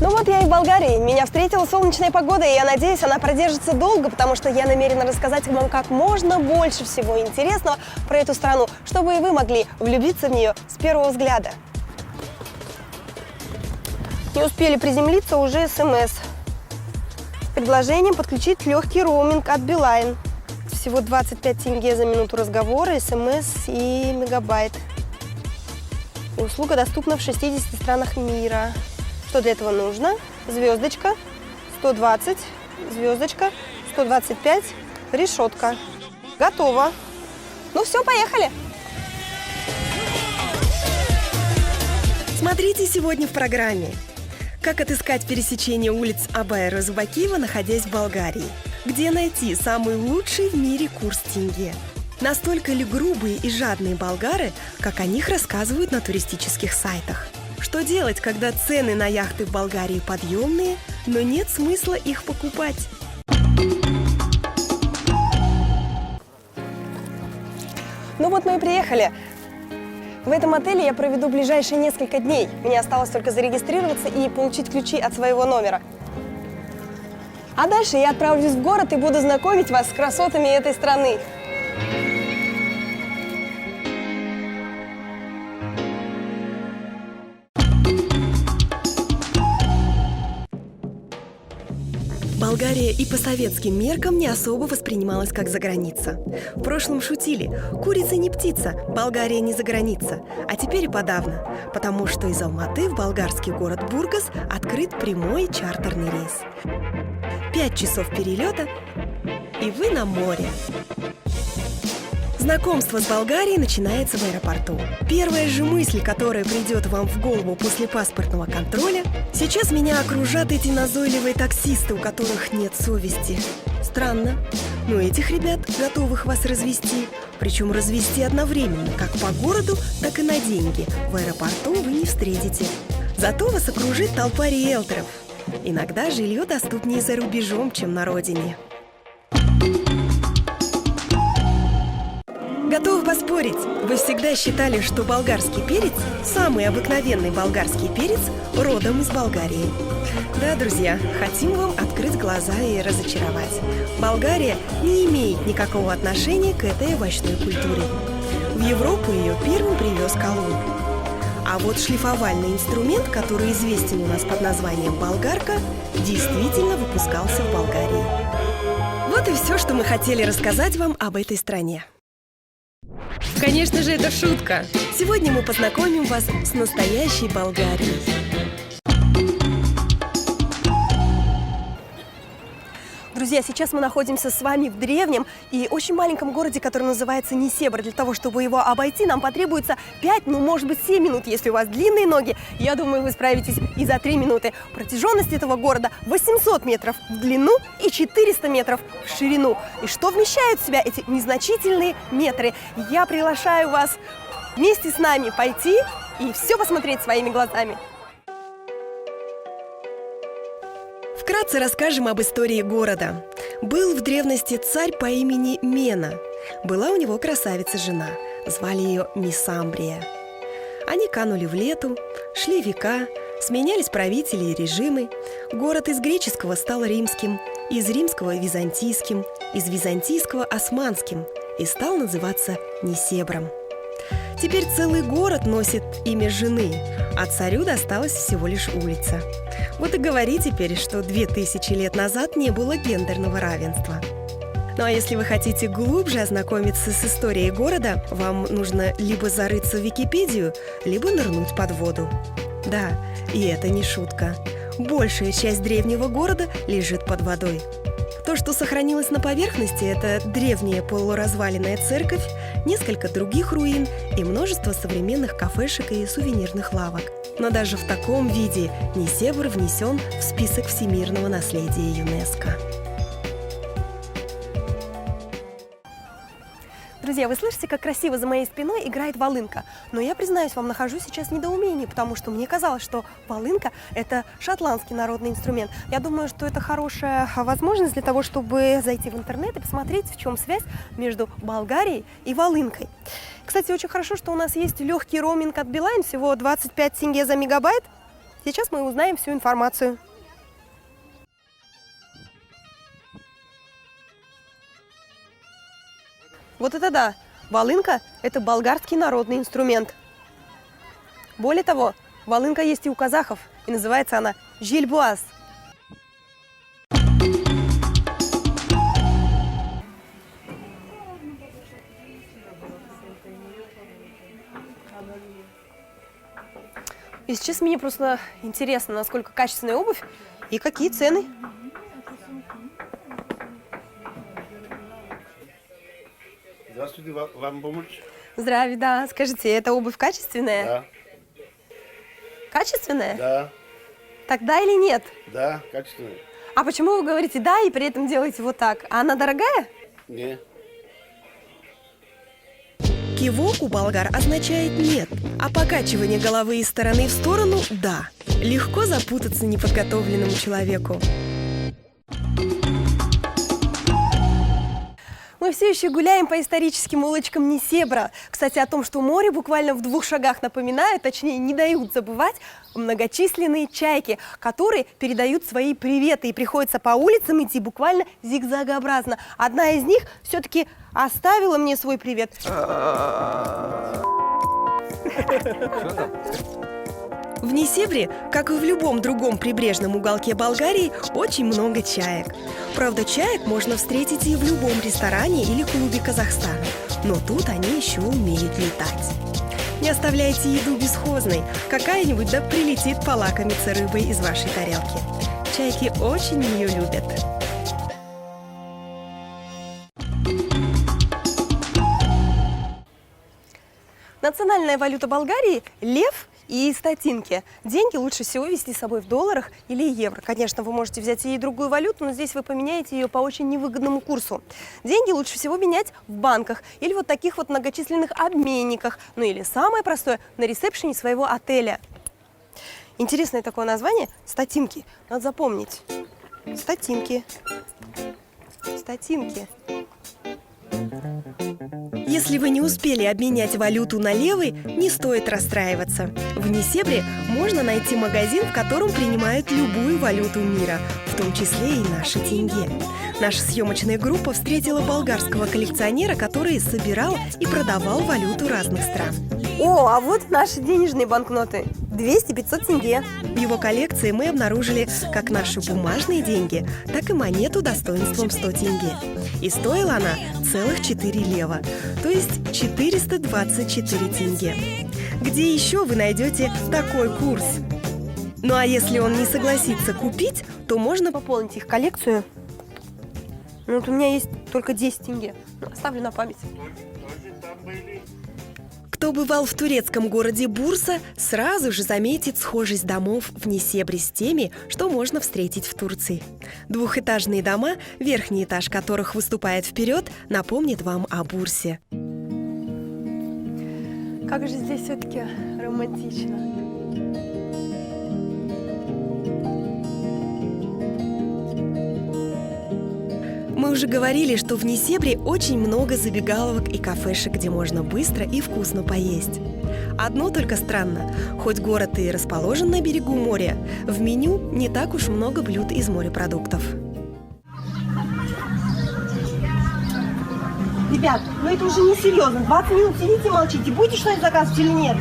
Ну вот я и в Болгарии. Меня встретила солнечная погода, и я надеюсь, она продержится долго, потому что я намерена рассказать вам как можно больше всего интересного про эту страну, чтобы и вы могли влюбиться в нее с первого взгляда. Не успели приземлиться, уже СМС. С предложением подключить легкий роуминг от Билайн. Всего 25 тенге за минуту разговора, СМС и мегабайт. И услуга доступна в 60 странах мира. Что для этого нужно? Звездочка, 120, звездочка, 125, решетка. Готово. Ну все, поехали. Смотрите сегодня в программе. Как отыскать пересечение улиц Абая-Розыбакиева, находясь в Болгарии? Где найти самый лучший в мире курс тенге? Настолько ли грубые и жадные болгары, как о них рассказывают на туристических сайтах? Что делать, когда цены на яхты в Болгарии подъемные, но нет смысла их покупать? Ну вот мы и приехали. В этом отеле я проведу ближайшие несколько дней. Мне осталось только зарегистрироваться и получить ключи от своего номера. А дальше я отправлюсь в город и буду знакомить вас с красотами этой страны. Болгария и по советским меркам не особо воспринималась как заграница. В прошлом шутили: курица не птица, Болгария не заграница. А теперь и подавно, потому что из Алматы в болгарский город Бургас открыт прямой чартерный рейс. 5 часов перелета, и вы на море. Знакомство с Болгарией начинается в аэропорту. Первая же мысль, которая придет вам в голову после паспортного контроля: сейчас меня окружат эти назойливые таксисты, у которых нет совести. Странно, но этих ребят, готовых вас развести, причем развести одновременно, как по городу, так и на деньги, в аэропорту вы не встретите. Зато вас окружит толпа риэлторов. Иногда жилье доступнее за рубежом, чем на родине. Готов поспорить, вы всегда считали, что болгарский перец, самый обыкновенный болгарский перец, родом из Болгарии. Да, друзья, хотим вам открыть глаза и разочаровать. Болгария не имеет никакого отношения к этой овощной культуре. В Европу ее первым привез Колумб. А вот шлифовальный инструмент, который известен у нас под названием болгарка, действительно выпускался в Болгарии. Вот и все, что мы хотели рассказать вам об этой стране. Конечно же, это шутка. Сегодня мы познакомим вас с настоящей Болгарией. Друзья, сейчас мы находимся с вами в древнем и очень маленьком городе, который называется Несебр. Для того, чтобы его обойти, нам потребуется 5, ну, может быть, 7 минут. Если у вас длинные ноги, я думаю, вы справитесь и за 3 минуты. Протяженность этого города 800 метров в длину и 400 метров в ширину. И что вмещают в себя эти незначительные метры? Я приглашаю вас вместе с нами пойти и все посмотреть своими глазами. Вкратце расскажем об истории города. Был в древности царь по имени Мена. Была у него красавица-жена. Звали ее Месамбрия. Они канули в лету, шли века, сменялись правители и режимы. Город из греческого стал римским, из римского – византийским, из византийского – османским и стал называться Несебром. Теперь целый город носит имя жены, а царю досталась всего лишь улица. Вот и говори теперь, что 2000 лет назад не было гендерного равенства. Ну а если вы хотите глубже ознакомиться с историей города, вам нужно либо зарыться в Википедию, либо нырнуть под воду. Да, и это не шутка. Большая часть древнего города лежит под водой. То, что сохранилось на поверхности, это древняя полуразваленная церковь, несколько других руин и множество современных кафешек и сувенирных лавок. Но даже в таком виде Несебр внесен в список всемирного наследия ЮНЕСКО. Друзья, вы слышите, как красиво за моей спиной играет волынка? Но я, признаюсь, вам нахожусь сейчас в недоумении, потому что мне казалось, что волынка – это шотландский народный инструмент. Я думаю, что это хорошая возможность для того, чтобы зайти в интернет и посмотреть, в чем связь между Болгарией и волынкой. Кстати, очень хорошо, что у нас есть легкий роуминг от Билайн, всего 25 тенге за мегабайт. Сейчас мы узнаем всю информацию. Вот это да! Волынка – это болгарский народный инструмент. Более того, волынка есть и у казахов, и называется она жильбуаз. И сейчас мне просто интересно, насколько качественная обувь и какие цены. Здравствуйте, вам помочь? Здравия, да. Скажите, эта обувь качественная? Да, Качественная? да, Тогда или нет? да, качественно. А почему вы говорите «да» и при этом делаете вот так? А она дорогая? Не, Кивок у болгар означает «нет», а покачивание головы из стороны в сторону – «да». Легко запутаться неподготовленному человеку. Мы все еще гуляем по историческим улочкам Несебра. Кстати, о том, что море буквально в 2 шагах напоминает, точнее, не дают забывать многочисленные чайки, которые передают свои приветы. И приходится по улицам идти буквально зигзагообразно. Одна из них все-таки оставила мне свой привет. В Несебре, как и в любом другом прибрежном уголке Болгарии, очень много чаек. Правда, чаек можно встретить и в любом ресторане или клубе Казахстана. Но тут они еще умеют летать. Не оставляйте еду бесхозной. Какая-нибудь да прилетит полакомиться рыбой из вашей тарелки. Чайки очень ее любят. Национальная валюта Болгарии – лев и статинки. Деньги лучше всего везти с собой в долларах или евро. Конечно, вы можете взять и другую валюту, но здесь вы поменяете ее по очень невыгодному курсу. Деньги лучше всего менять в банках или вот таких вот многочисленных обменниках. Ну или самое простое – на ресепшене своего отеля. Интересное такое название – статинки. Надо запомнить. Статинки. Статинки. Если вы не успели обменять валюту на левый, не стоит расстраиваться. В Несебре можно найти магазин, в котором принимают любую валюту мира, в том числе и наши тенге. Наша съемочная группа встретила болгарского коллекционера, который собирал и продавал валюту разных стран. О, а вот наши денежные банкноты. 200-500 тенге. В его коллекции мы обнаружили как наши бумажные деньги, так и монету достоинством 100 тенге. И стоила она целых 4 лева, то есть 424 тенге. Где еще вы найдете такой курс? Ну а если он не согласится купить, то можно Пополнить их коллекцию. Ну вот у меня есть только 10 тенге. Ну, оставлю на память. Кто бывал в турецком городе Бурса, сразу же заметит схожесть домов в Несебре с теми, что можно встретить в Турции. Двухэтажные дома, верхний этаж которых выступает вперед, напомнит вам о Бурсе. Как же здесь все-таки романтично. Мы уже говорили, что в Несебре очень много забегаловок и кафешек, где можно быстро и вкусно поесть. Одно только странно, хоть город и расположен на берегу моря, в меню не так уж много блюд из морепродуктов. Ребят, ну это уже не серьезно. 20 минут сидите, молчите. Будете что-нибудь заказывать или нет?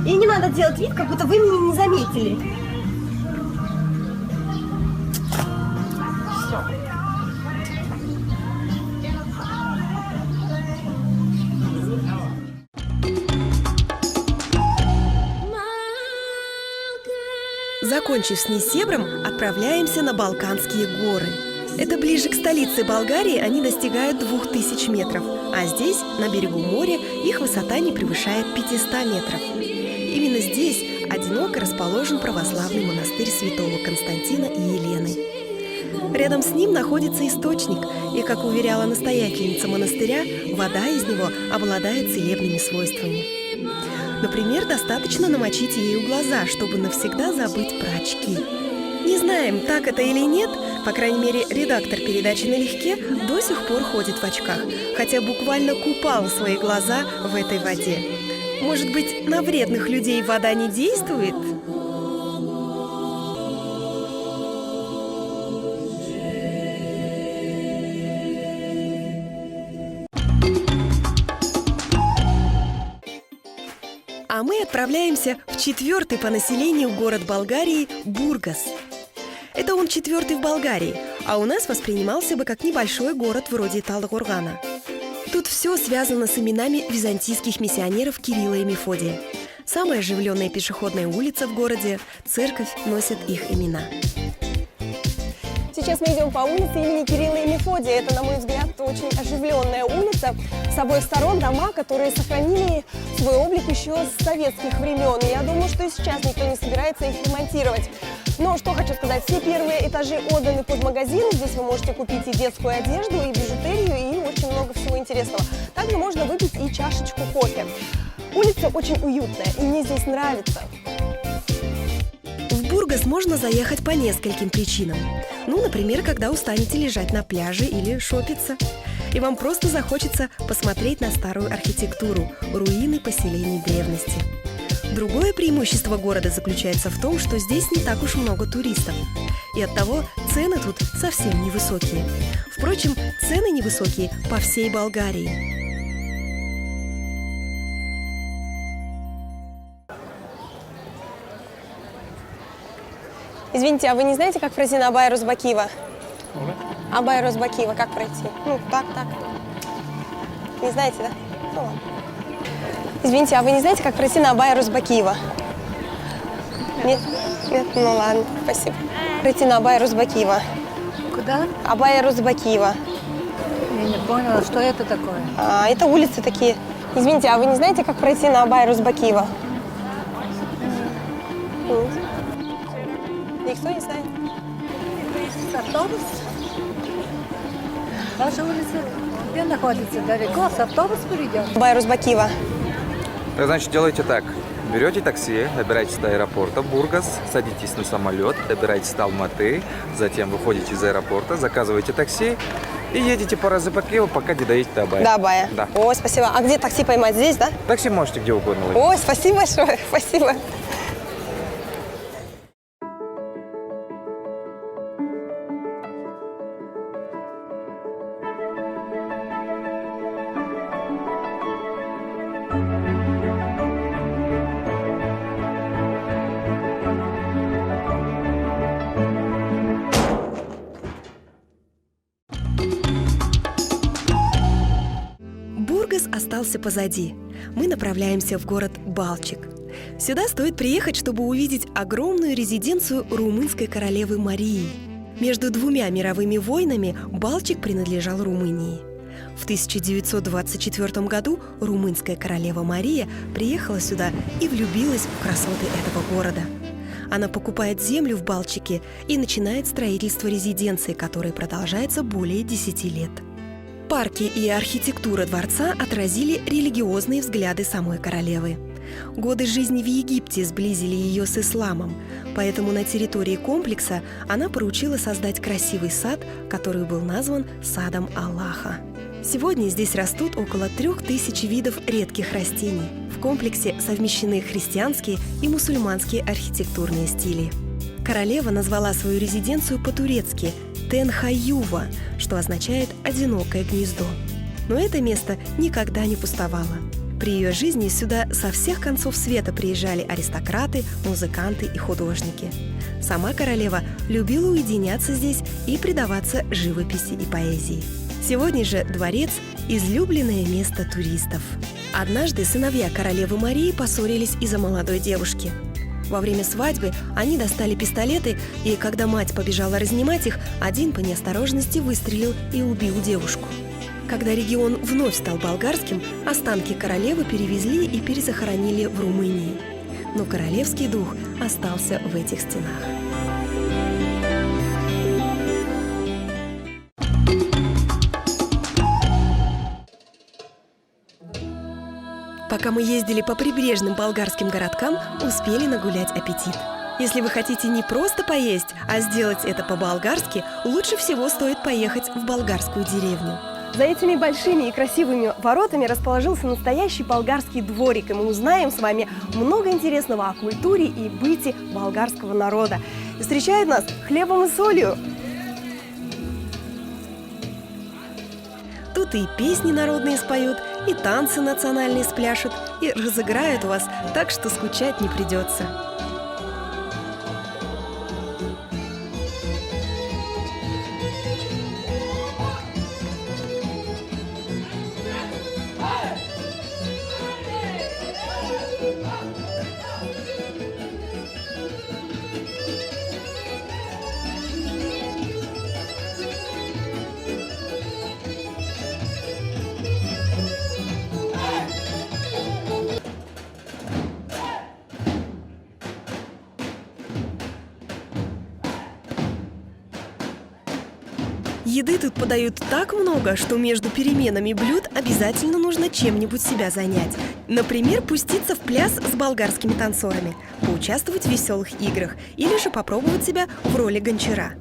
И не надо делать вид, как будто вы меня не заметили. Все. Закончив с Несебром, отправляемся на Балканские горы. Это ближе к столице Болгарии, они достигают 2000 метров, а здесь, на берегу моря, их высота не превышает 500 метров. Именно здесь одиноко расположен православный монастырь святого Константина и Елены. Рядом с ним находится источник, и, как уверяла настоятельница монастыря, вода из него обладает целебными свойствами. Например, достаточно намочить ею глаза, чтобы навсегда забыть про очки. Не знаем, так это или нет, по крайней мере, редактор передачи «Налегке» до сих пор ходит в очках, хотя буквально купал свои глаза в этой воде. Может быть, на вредных людей вода не действует? А мы отправляемся в 4-й по населению город Болгарии Бургас. Это он 4-й в Болгарии, а у нас воспринимался бы как небольшой город вроде Талдыкургана. Тут все связано с именами византийских миссионеров Кирилла и Мефодия. Самая оживленная пешеходная улица в городе, церковь носит их имена. Сейчас мы идем по улице имени Кирилла и Мефодия. Это, на мой взгляд, очень оживленная улица. С обоих сторон дома, которые сохранили свой облик еще с советских времен. И я думаю, что и сейчас никто не собирается их ремонтировать. Но что хочу сказать, все первые этажи отданы под магазин. Здесь вы можете купить и детскую одежду, и бижутерию, и очень много всего интересного. Также можно выпить и чашечку кофе. Улица очень уютная, и мне здесь нравится. В Бургас можно заехать по нескольким причинам. Ну, например, когда устанете лежать на пляже или шопиться. И вам просто захочется посмотреть на старую архитектуру, руины поселений древности. Другое преимущество города заключается в том, что здесь не так уж много туристов. И оттого цены тут совсем невысокие. Впрочем, цены невысокие по всей Болгарии. Извините, а вы не знаете, как пройти на Абая Розбакиева? Абая Розбакиева, как пройти? Ну, так. Не знаете, да? Ну ладно. Извините, а вы не знаете, как пройти на Абая Розбакиева? Нет? Нет? Ну ладно, спасибо. Пройти на Абая Розбакиева. Куда? Абая Розбакиева. Я не поняла, что это такое. Это улицы такие. Извините, а вы не знаете, как пройти на Абая Розбакиева? Никто не знает. Автобус? Ваша улица где находится? Далеко? С автобус придем? Абая Розбакиева. Так, значит, делайте так. Берете такси, добираетесь до аэропорта Бургас, садитесь на самолет, добираетесь до Алматы, затем выходите из аэропорта, заказываете такси и едете по Розбакиеву, пока не доедете до Абая. До Абая. Да. Ой, спасибо. А где такси поймать? Здесь, да? Такси можете где угодно ловить. Ой, спасибо большое. Спасибо. Бургас остался позади. Мы направляемся в город Балчик. Сюда стоит приехать, чтобы увидеть огромную резиденцию румынской королевы Марии. Между двумя мировыми войнами Балчик принадлежал Румынии. В 1924 году румынская королева Мария приехала сюда и влюбилась в красоты этого города. Она покупает землю в Балчике и начинает строительство резиденции, которая продолжается более 10 лет. Парки и архитектура дворца отразили религиозные взгляды самой королевы. Годы жизни в Египте сблизили ее с исламом, поэтому на территории комплекса она поручила создать красивый сад, который был назван Садом Аллаха. Сегодня здесь растут около 3000 видов редких растений. В комплексе совмещены христианские и мусульманские архитектурные стили. Королева назвала свою резиденцию по-турецки Тенхаюва, что означает «одинокое гнездо». Но это место никогда не пустовало. При ее жизни сюда со всех концов света приезжали аристократы, музыканты и художники. Сама королева любила уединяться здесь и предаваться живописи и поэзии. Сегодня же дворец – излюбленное место туристов. Однажды сыновья королевы Марии поссорились из-за молодой девушки. Во время свадьбы они достали пистолеты, и когда мать побежала разнимать их, один по неосторожности выстрелил и убил девушку. Когда регион вновь стал болгарским, останки королевы перевезли и перезахоронили в Румынии. Но королевский дух остался в этих стенах. Пока мы ездили по прибрежным болгарским городкам, успели нагулять аппетит. Если вы хотите не просто поесть, а сделать это по-болгарски, лучше всего стоит поехать в болгарскую деревню. За этими большими и красивыми воротами расположился настоящий болгарский дворик, и мы узнаем с вами много интересного о культуре и быте болгарского народа. И встречает нас хлебом и солью. Тут и песни народные споют, и танцы национальные спляшут, и разыграют вас так, что скучать не придется. Еды тут подают так много, что между переменами блюд обязательно нужно чем-нибудь себя занять. Например, пуститься в пляс с болгарскими танцорами, поучаствовать в веселых играх или же попробовать себя в роли гончара.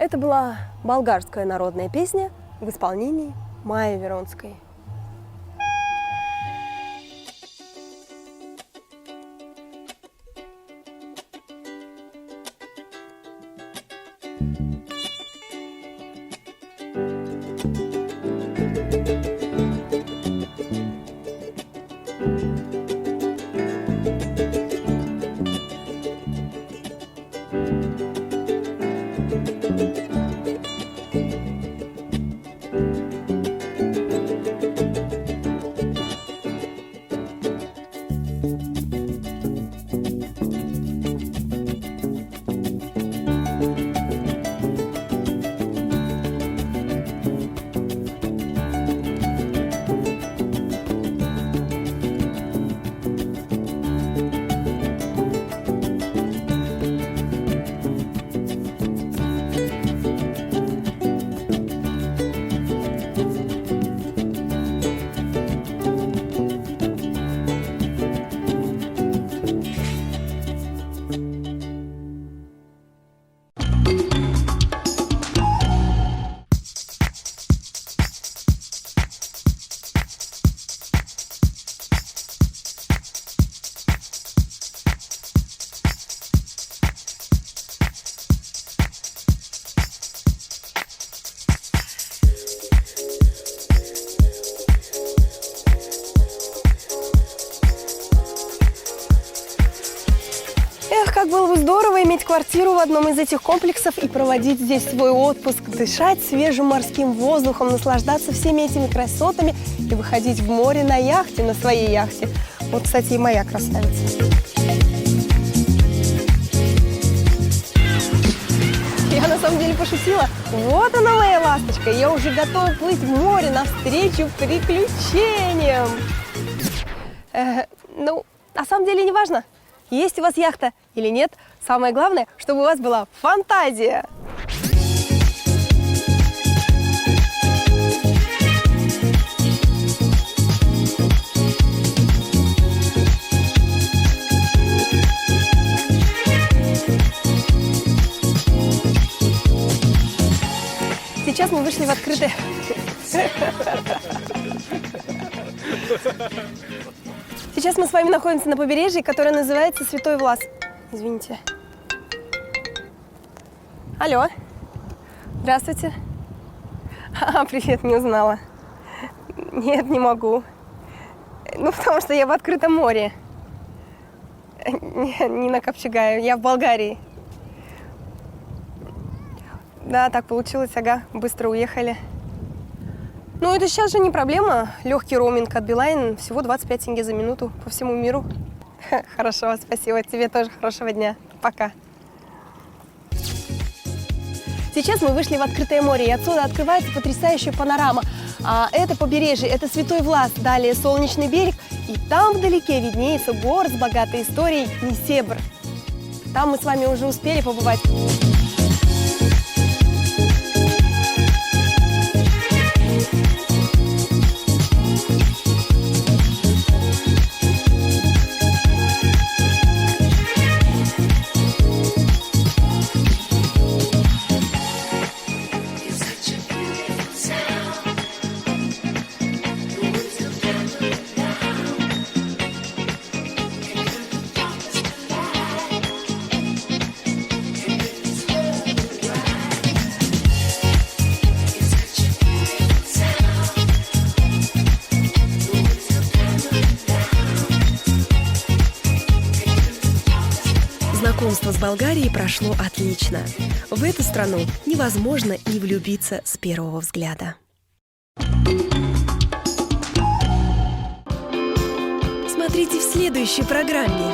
Это была болгарская народная песня в исполнении Майи Веронской. Как было бы здорово иметь квартиру в одном из этих комплексов и проводить здесь свой отпуск, дышать свежим морским воздухом, наслаждаться всеми этими красотами и выходить в море на яхте, на своей яхте. Вот, кстати, и моя красавица. Я на самом деле пошутила. Вот она, моя ласточка. Я уже готова плыть в море навстречу приключениям. Ну, на самом деле не важно, есть у вас яхта или нет. Самое главное, чтобы у вас была фантазия. Сейчас мы вышли в открытое... Сейчас мы с вами находимся на побережье, которое называется Святой Влас. Извините. Алло. Здравствуйте. Привет, не узнала. Нет, не могу. Ну, потому что я в открытом море. Не на Копчегае, я в Болгарии. Да, так получилось, ага, быстро уехали. Ну, это сейчас же не проблема. Легкий роуминг от Билайн, всего 25 тенге за минуту по всему миру. Хорошо, спасибо. Тебе тоже хорошего дня. Пока. Сейчас мы вышли в открытое море, и отсюда открывается потрясающая панорама. А это побережье, это Святой Влас, далее Солнечный берег, и там вдалеке виднеется город с богатой историей Несебр. Там мы с вами уже успели побывать. Знакомство с Болгарией прошло отлично. В эту страну невозможно не влюбиться с первого взгляда. Смотрите в следующей программе.